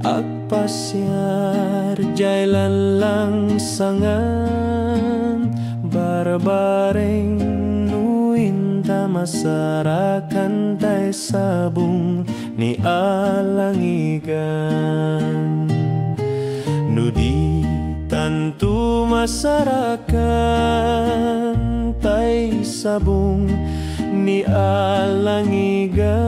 Agpasyar, jailan lang sangan, barbareng nuinta masarakan tay sabong ni alangigan. Nudi tantu masarakan tay sabong ni alangigan.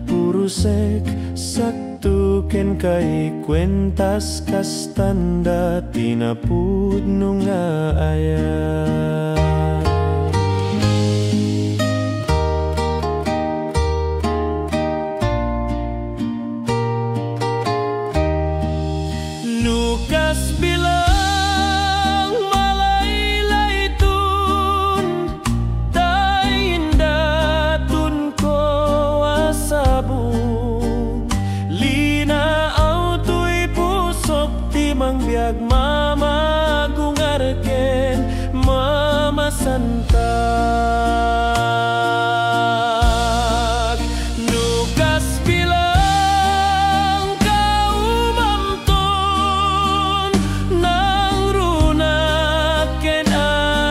Purusek saktuken kay kwentas kastanda tinapud nga ayat. Nukas bilang malaylaytun tayin datun ko asabong lina auto'y pusok timang biag mamagungarken mamasantag. Nukas bilang kaumamton nang runat ken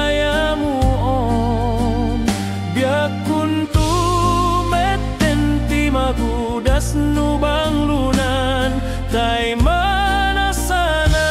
ayamuon biag kuntu metten timagudas nubang lunan tay manasana.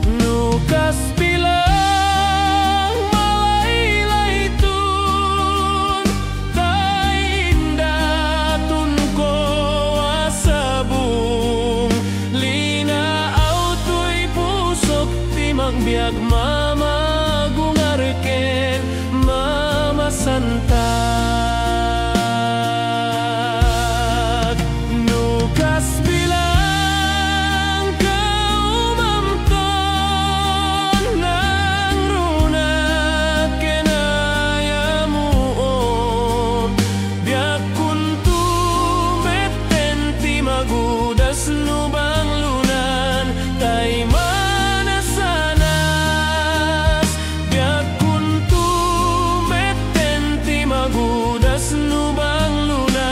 Nukas bilang malaylaytun tayin datun ko asabong lina auto'y pusok timang biag mamagungarken mamasantag. Nukas bilang kaumamton nang runat ken ayamuon biag kuntu metten timagudas nubang lunan tay manasanas. Biag kuntu metten timagudas nubang lunan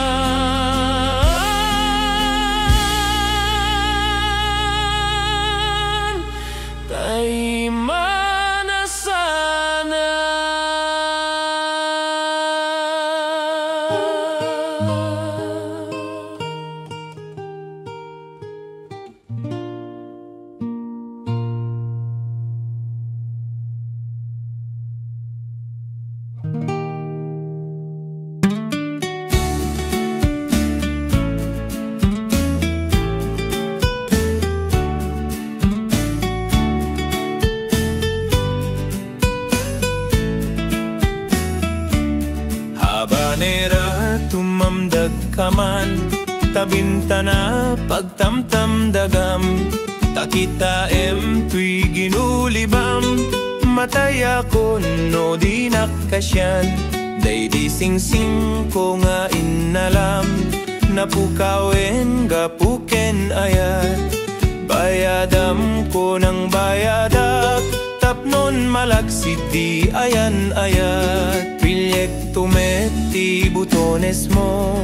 tay manasana. Habanera tumamdag kaman tabintana pagtamtam dagam takita tuy ginulibam mataya ko no di nakasyan day di singsing ko nga inalam napukawen gapuken ayat bayadam ko ng bayadak tapnon malagsit di ayan ayat pilyek tumeti butones mo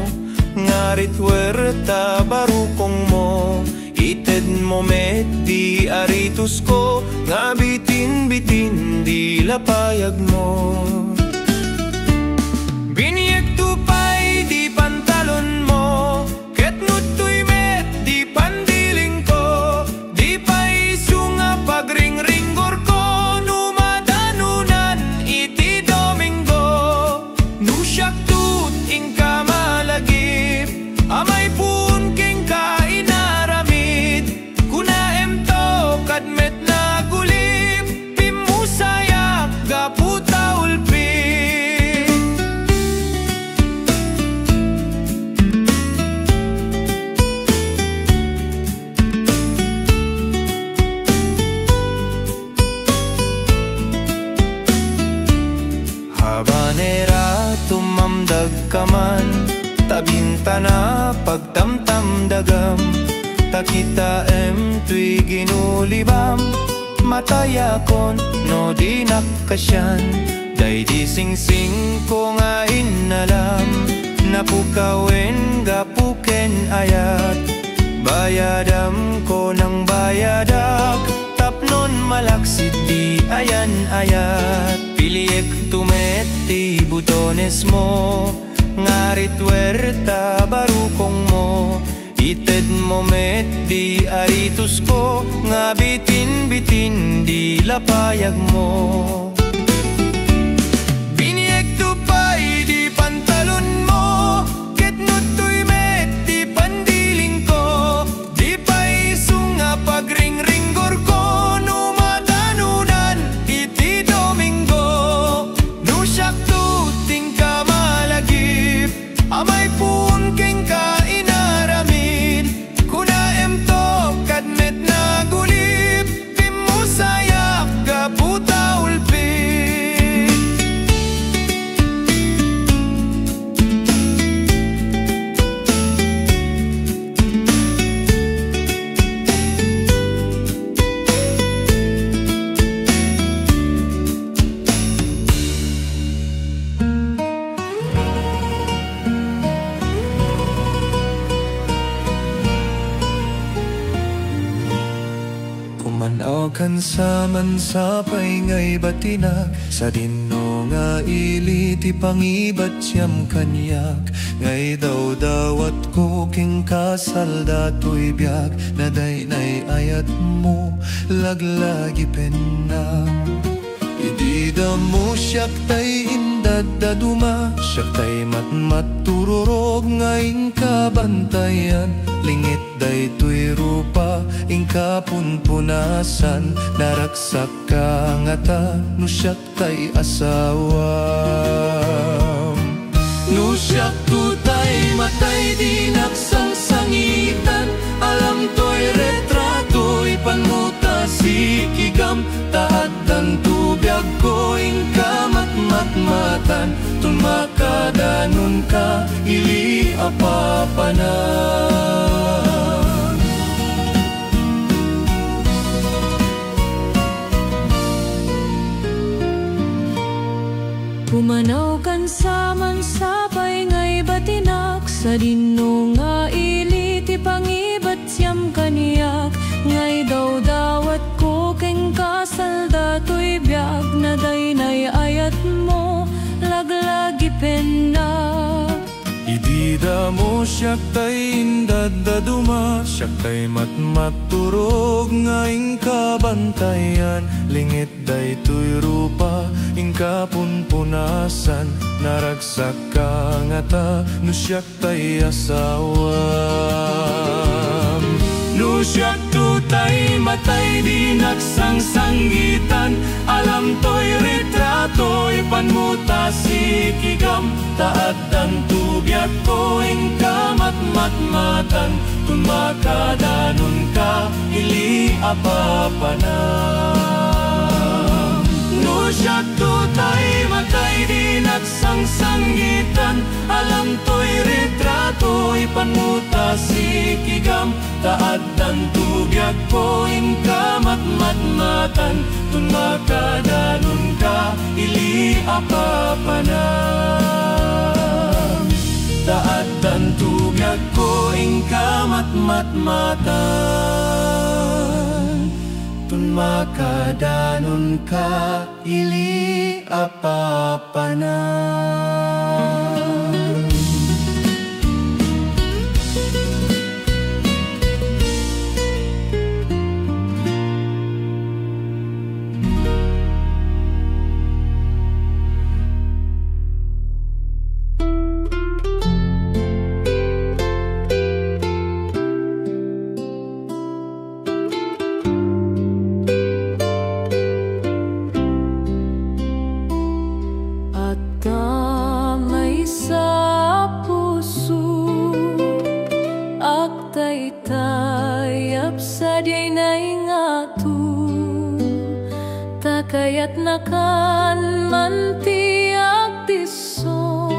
ngarit huerta barukong mo ited mo met di aritus ko nga bitin-bitin di lapayag mo. Binyek tupay di pantalon mo ket nutoy met di pandiling ko di paisunga pagring-ringgor ko numadanunan iti Domingo nusyak tut ingka malagip amay pun keng kainaramid kuna emto kadmet na gulip pimusayak gaputa ulpi kaman, tabinta na pagtamtam dagam, takita tuy ginulibam, mataya kon no di nakasyan, day di sing ko nga inalam, napukawen gapuken ayat, bayadam ko ng bayadak, tapnon malaksit di ayan ayat, piliek tumeti butones mo, ngarit werta barukong mo, ited mo met di aritus ko, nga bitin di lapayag mo. Biniek tupay di pantalon mo, ketnut tuy met di pandiling ko, di pay sunga pagring-ringgor ko, numatanunan iti Domingo, nusyak tuting ka malagip, amay pun keng ka inaramid, kuna emto kadmet na gulip, pimusayak gaputa ulpit. Pumanaw kan saman sa paingay batinag, sa dino nga iliti pangibat siyam kanyak, ngay daw dawat ko king kasal dato'y biyag, naday nay ayat mo laglagi penang. Idida mo siyak tay indad daduma, siyak tay matmat tururog ngayon kabantayan, lingit day tuy rupa ingka punpunasan, naraksak ka ngata no siyak tay asawam, no siyak tu tay matay di naksangsangitan, alam to'y retrato'y panmuta si kigam, taat dan tubiyag ko ingka matmatan, tumakadanon ka ili apapanan. Pumanaw kan saman sa paingay batinak, sa dino nga iliti pangibat siyam kaniyak, ngay daw dawat ko keng kasal dato'y biyag, naday nay ayat mo laglagi penak. Idida mo siyak tay indad daduma, siyak tay matmat turog ngayon kabantayan, lingit day tuy rupa ingka punpunasan, naragsak ka ngata no siyak tay asawam, no siyak tu tay matay di naksangsangitan, alam to'y retrato'y panmuta si kigam, taat dan tubiyag ko ingka matmatan, tumakadanon ka ili apapanan. No siyak tu tay matay di naksangsangitan, alam to'y retrato'y panmuta si kigam, taat dan tubiyag ko ingka matmatan, tumakadanon ka ili apapanan, taat dan tubiyag ko ingka matmatan, tumakadanon ka ili apapanan. Kayat nakan mantiag diso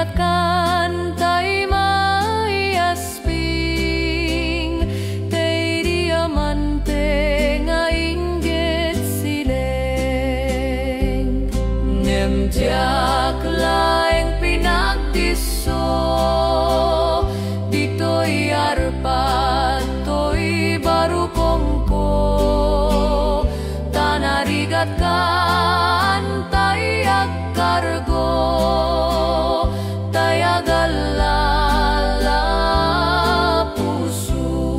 tanarigat kan tay maiasping tay diamante nga inggit sileng nemtiak laeng pinagdiso dito'y arpat to'y barukongko tanarigat kan tay agkargo tay agalala puso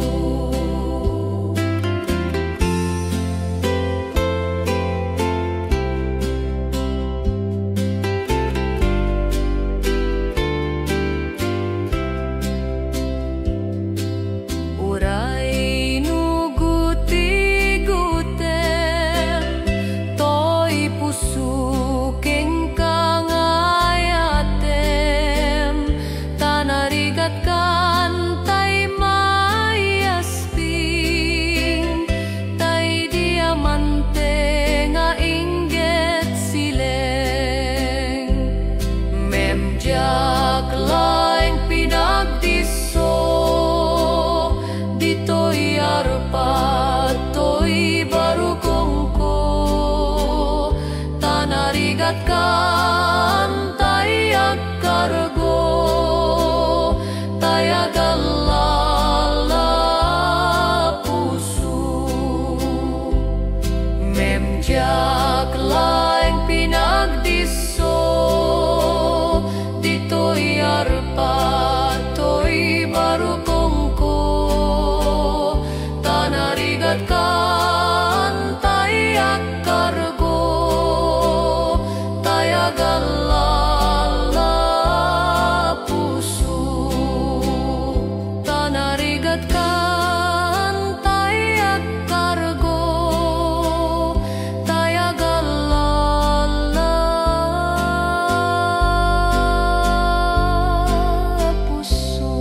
uray nuguti-guten to'y puso keng kangayatem tanarigat kan tay maiasping tay diamante nga inggit sileng memjak laeng pinagdiso dito'y arpat to'y barukongko tanarigat kan tay agkargo tay agalala puso memjak laeng pinagdiso dito'y arpat to'y barukongko tanarigat kan tay agkargo tay agalala puso tanarigat kan tay agkargo tay agalala puso.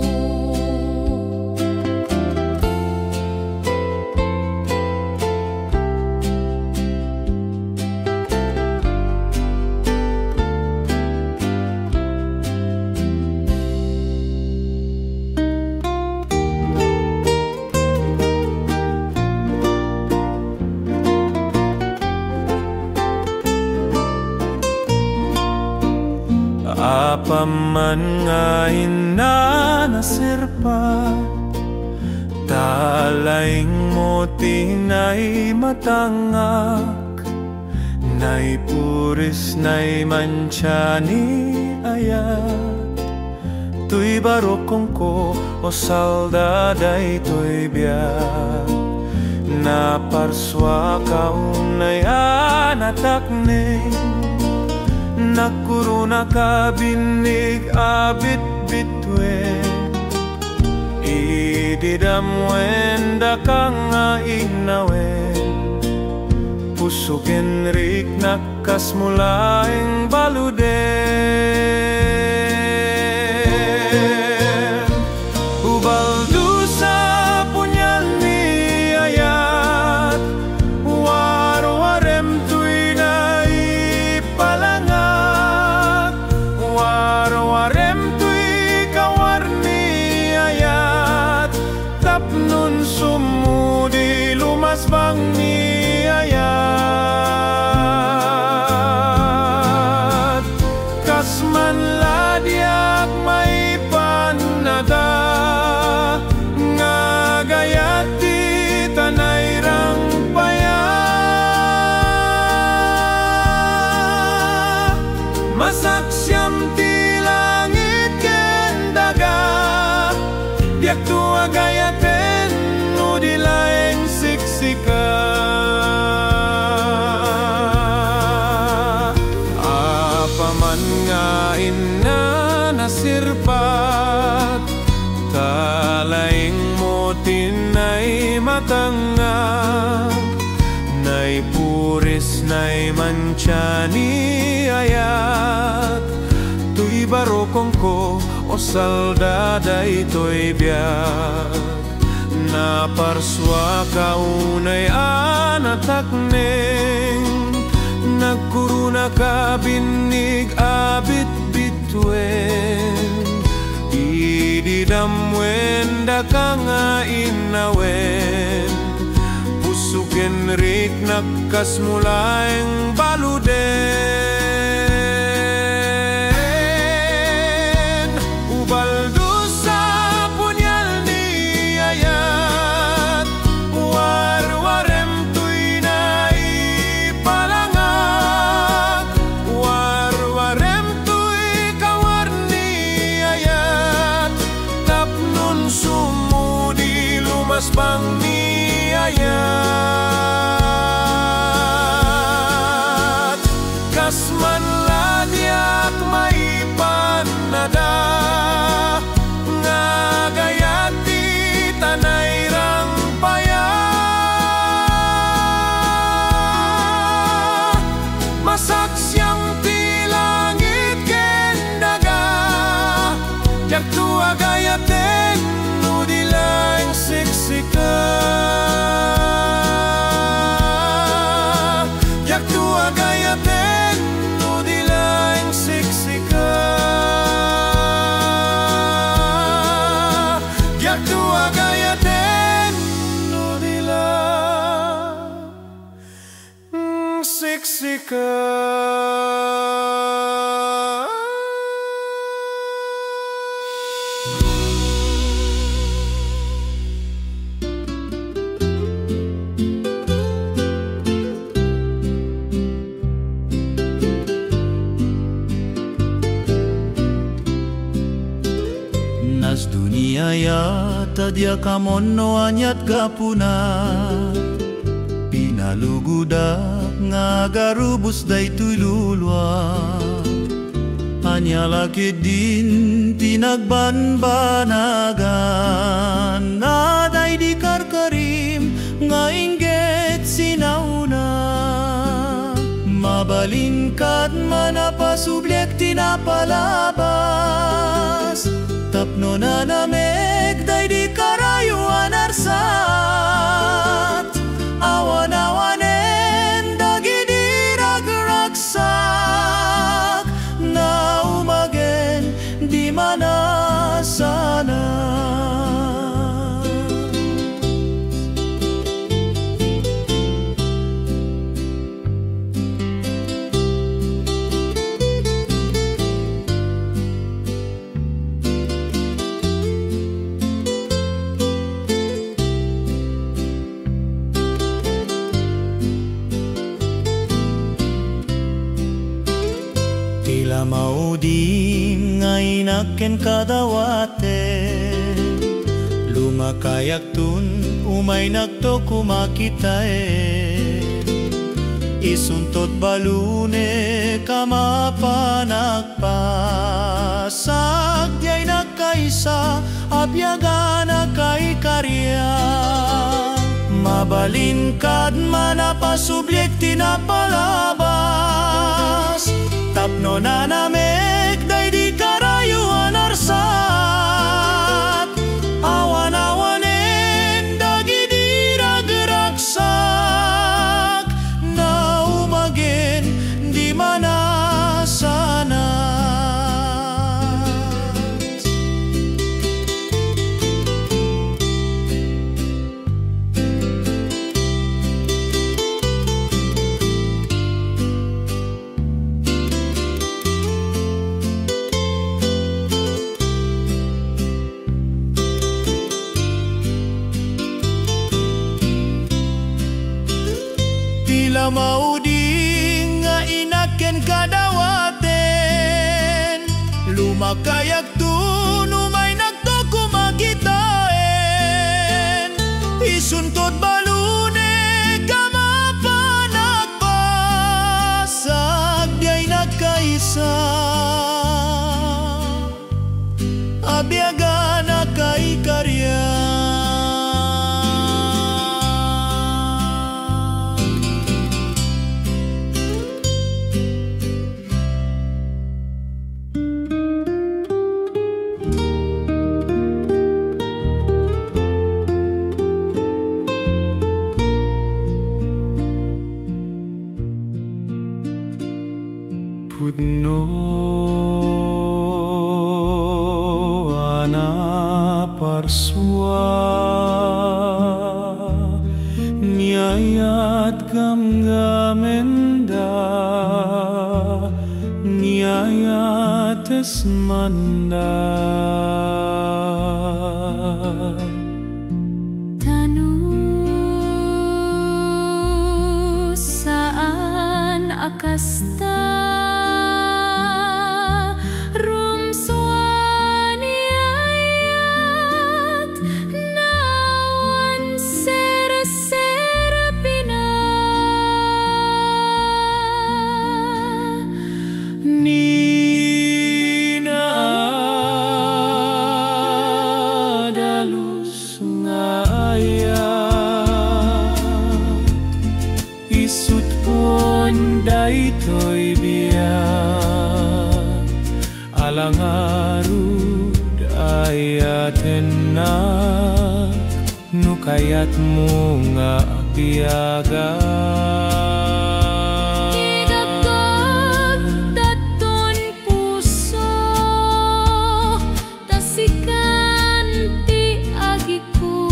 Apaman nga inanasirpa talaing mo tinay matangak nay puris nay mansyani ayat tuy barokong ko o saldaday tuy biyak na parswa kaunay anatakning nakuruna ka binig abit bitwen ididam wenda ka nga inawen pusukin rik nakas mulaing baluden ubaldu sa punyal ni ayat warwarem tuy na ipalangat warwarem tuy kawarni ayat tapnun sumudi lumasbang ni ayat kasman ladyak may panada nga gayat di tanay rang paya masaksyam ti langit ken daga diak tua gayaten no di laeng siksika apaman nga inanasirpat talaing mo tinay matangak nay puris nay mansyani ayat tuy barokong ko o saldaday tuy biyak na parswa kaunay anatakneng nagkuruna ka binig abit bit tuen ididamwen da kanga inawen pusuken rik nakas mulaeng baluden ubaldusa punyal ni ayat warwarem tuy na ipalangak warwarem tuy kawar ni ayat tapnon sumudi lumasbang ni ayat kasman ladyak maipanada nga gayati tanay rang paya masaksyang ti langit kendaga jak tua gayaten nudilang siksika jak tua gayaten nudilang siksika jak tua gayaten nudilang siksika. Nas dunia ya tadia kamono anyat gapuna pinalugudak nga garubus day tululwa anya laki din tinagbanbanagan naday di karkarim nga inget sinauna mabalingkad manapasubyek tinapalabas tapno na nameg day di karayuan arsat awan-awanen dagidi ragraksak na umagen di manasana tila maudim nga inaken kadawate lumakayak tun umay nagto kumakitae isuntot balune kamapanagpasag diay nagkaisa abyaga na kay karya mabalingkad manapasubyek tinapalabas tapno na nameg day di karayuan arsat awan-awanen dagidi ragraksak na umagen di manasanas tila mauding nga inaken kadawaten lumakayak tun umay nagto kumakitaen isuntot balune kamapanagpasag diay nagkaisa abyaga na kay karya pudno marswa Nyayat gamgamenda Nyayat esmanda Tanusaan akasta Isut pun daitoy biyak Alang arud ayaten na Nukayat mo nga biyaga Idagdag daton puso Tasikan ti agiku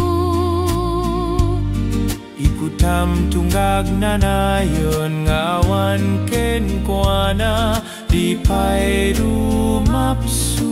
Ikutam tunggag nanayon ngawan ken kuana di pay rumapsu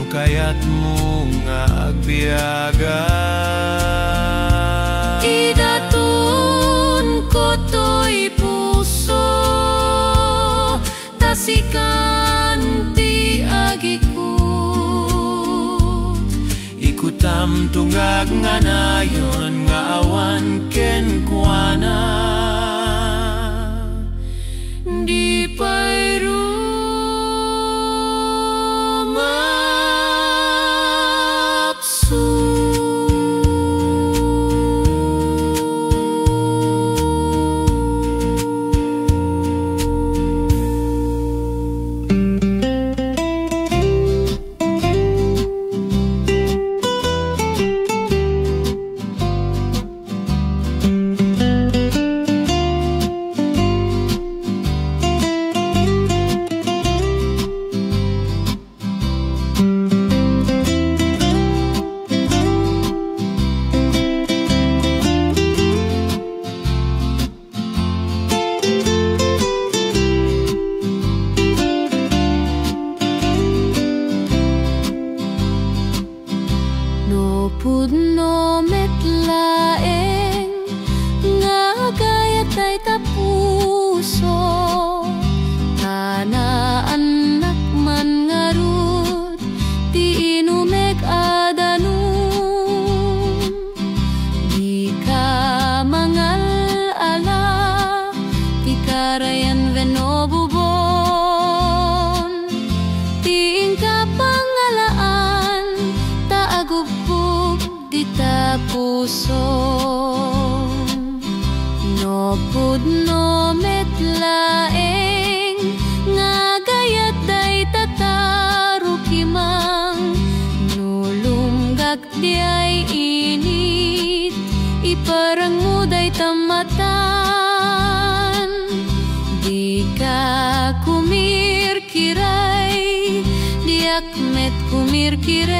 Nukayat mo nga agbiyaga Idatun ko to'y puso Tasikan ti agiku Ikutam tunggag nga nayon nga awan ken kuana Di pay Pudno metlaeng nga gayat ay tapuso Tanaan man ngarud ti inumek adanum Di ka mangal ala ti karayan venobubon Ti ingka pangalaan taagubog di tapuso No pudno metlaeng nga gayat day tatarukimang Nulunggak di ay init iparang mo day tamatan Di ka kumirkiray di akmet kumirkirem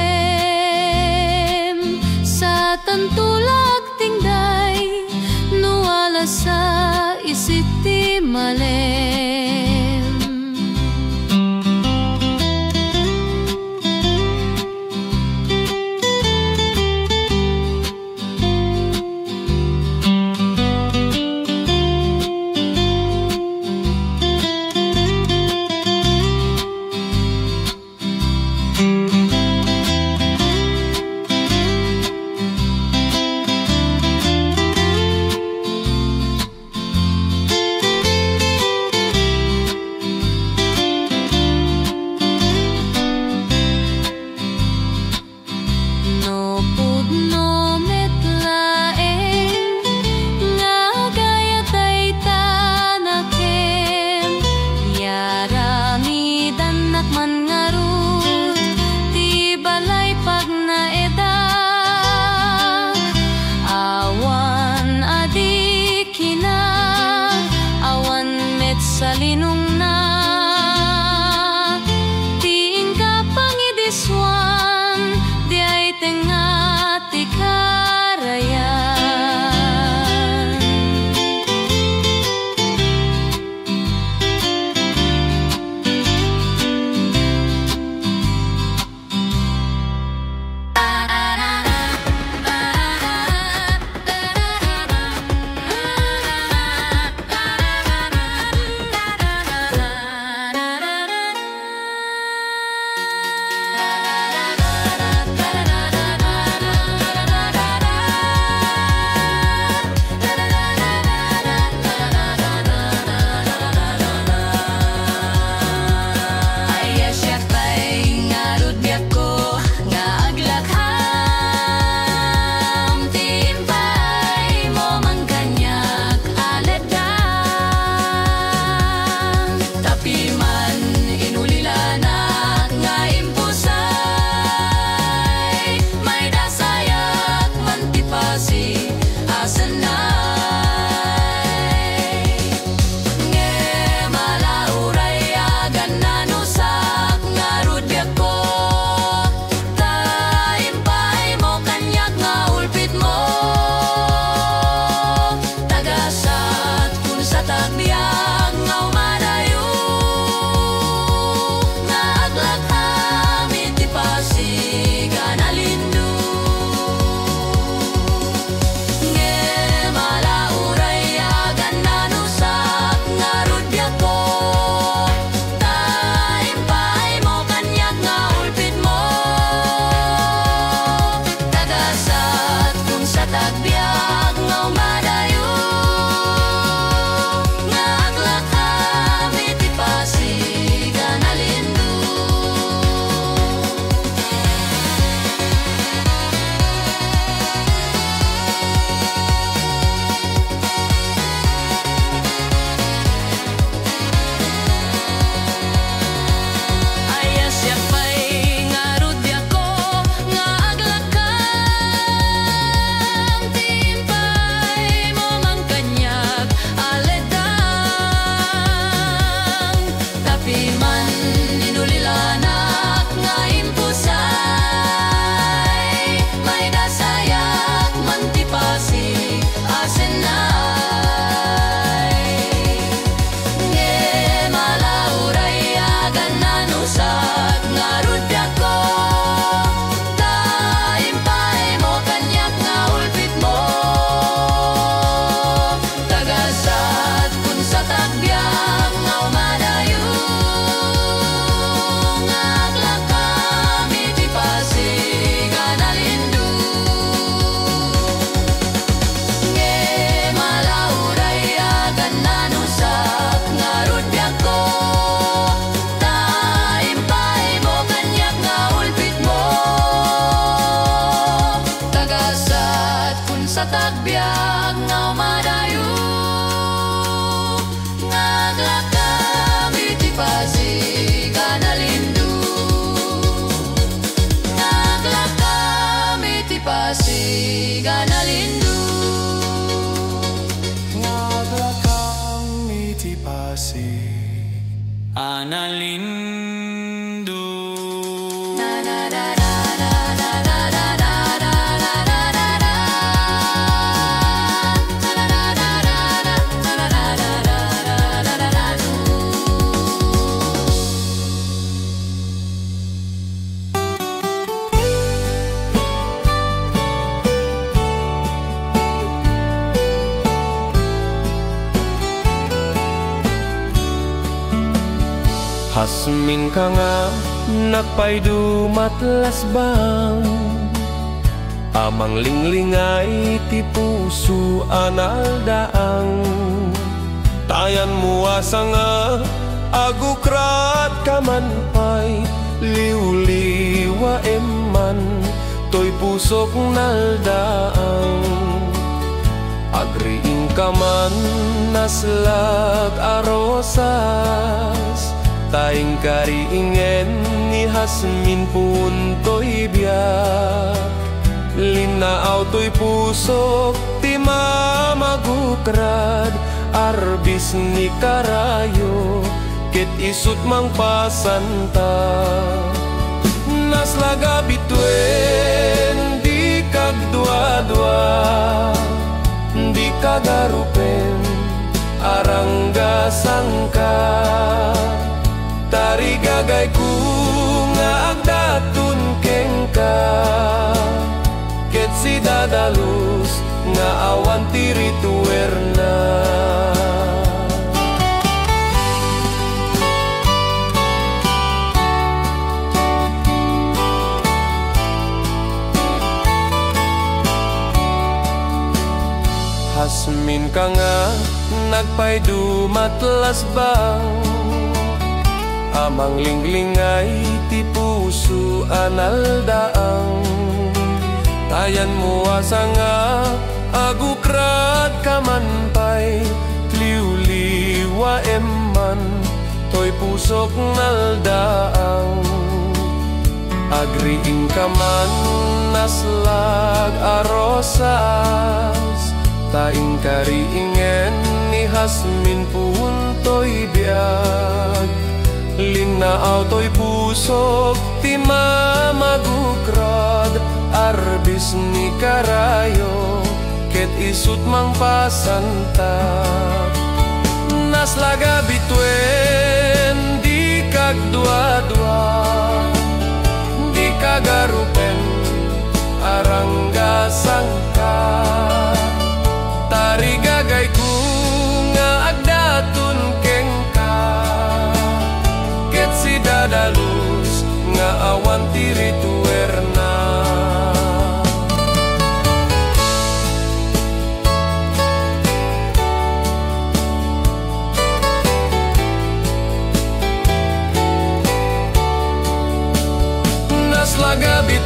Sa tantulak tingday nuwala sa isiti malem nalindo. Hasmin ka nga nakpaydu matlas bang amang linglingay ti puso analdaang tayan mo asa nga agukrat kaman pay liwliwa eman toy pusok naldaang agriing kaman naslag arosas taing kariingen ni Hasmin punto'y biyak linaaw to'y pusok ti mamagukrad arbis ni karayo ket isut mang pasanta naslaga bituen di kagdua-dua di kagarupen arangga sangka tari gagay ku nga agdatun kengka ket si dadalus nga awan tiri tuwerna. Hasmin ka nga nagpaydu matlas bang amang linglingay ti puso analdaang tayan mo asa nga agukrat kaman pay liwliwa eman toy pusok naldaang agriing kaman naslag arosas taing kariingen ni Hasmin punto'y biag linaaw to'y pusok ti mamagukrad arbis ni karayo ket isut mang pasanta naslaga bituen di kagdua-dua di kagarupen arangga sangka tari gagay ku nga agdatun kengka ket si dadalus nga awan tiri tuwerna. Naslaga bit